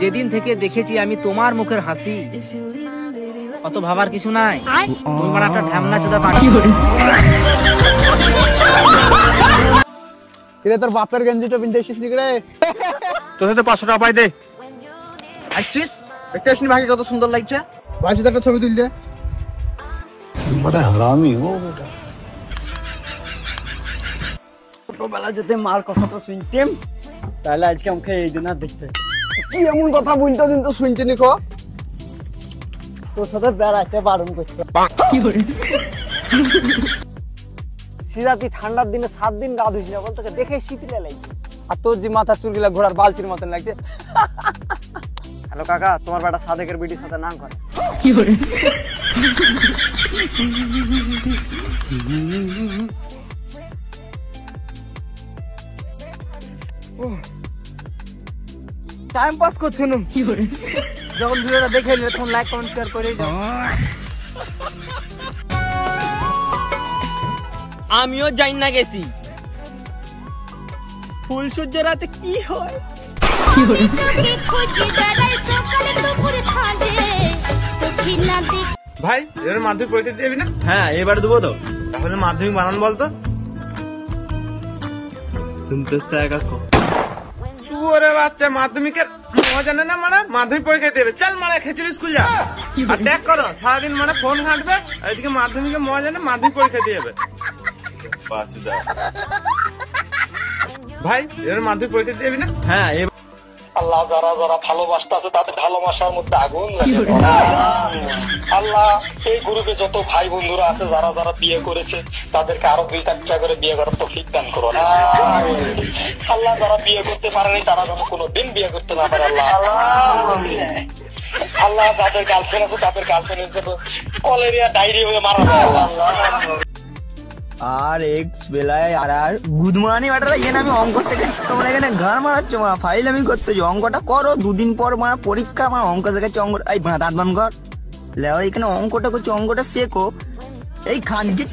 যেদিন থেকে দেখেছি আমি তোমার মুখের হাসি, অত ভাবার কিছু নাই। তুমি মানে একটা ঢ্যামনা চোদা পাখি। কিরে তোর বাপের গঞ্জিটা পিনতে এসেছিস রে? তোর সাথে 500 টাকা পাই দে। আসছিস দেখতে আসনি ভাই কত সুন্দর লাগছে। ভাই সাথে একটা ছবি তুল দে। बड़ा हरामी हो बेटा। ছোটবেলা যদি মার কথাটা শুনতেম তাহলে আজকে আমাকে এই দিন আর দেখতে। কি এমন কথা বলতো কিন্তু শুনতে নিকো? তোর সাথে বেড়াইতে বারণ করতে। সিরাতি ঠান্ডার দিনে 7 দিন গা ধুইস না বল, তোকে দেখে শীতলে লাগছে। আর তোর যে মাথা চুলগুলা ঘোড়ার বালচির মতন লাগছে। হ্যালো কাকা, তোমার বেটা সাদেকের বিটির সাথে নাম করে। টাইম পাস করছ না? যখন ভিডিওটা দেখে নিলে তখন লাইক কমেন্ট শেয়ার করে দাও। আমিও যাই না গেছি। ফুল সূর্যের রাতে কি হয়? ভাই এবার মাধ্যমিক পরীক্ষা দিবি না? হ্যাঁ এবার দেবো তো। তাহলে মাধ্যমিক বানান বলতো। শুয়োরে বাচ্চা মাধ্যমিকের মজা নেই না, মানে মাধ্যমিক পরীক্ষা দেবে। চল মানে খেচুড়ি স্কুল যা আর দেখ করো সারাদিন মানে ফোন ঘাঁটবে, আর এদিকে মাধ্যমিকের মজা নেই, মাধ্যমিক পরীক্ষা দিয়ে যাবে। ভাই এবার মাধ্যমিক পরীক্ষা দিবি না? হ্যাঁ আল্লাহ যারা যারা ভালোবাসতেছে তাদের ভালোবাসার মধ্যে আগুন লাগে। আল্লাহ এই গ্রুপে যত ভাই বন্ধুরা আছে যারা যারা বিয়ে করেছে তাদেরকে আরো 2-4টা করে বিয়ে করার তৌফিক দান করো। আল্লাহ যারা বিয়ে করতে পারেনি তারা যেন কোনোদিন বিয়ে করতে না পারে। আল্লাহ আল্লাহ যাদের গার্লফ্রেন্ড আছে তাদের গার্লফ্রেন্ডের জন্য কলেরিয়া ডায়রি হয়ে মারা যায়। আর এক্স বেলায় আর গুদমানি ব্যাটারা এখানে আমি অঙ্ক শেখাচ্ছি, তোমরা এখানে গান মারাচ্ছ। মানে ফাইল আমি করতেছি, অঙ্কটা করো। 2 দিন পর মানে পরীক্ষা, আমার অঙ্ক শেখাচ্ছি। অঙ্ক এই দাঁত বান কর লেওয়া, এখানে অঙ্কটা করছি, অঙ্কটা শেখো। এই খানকি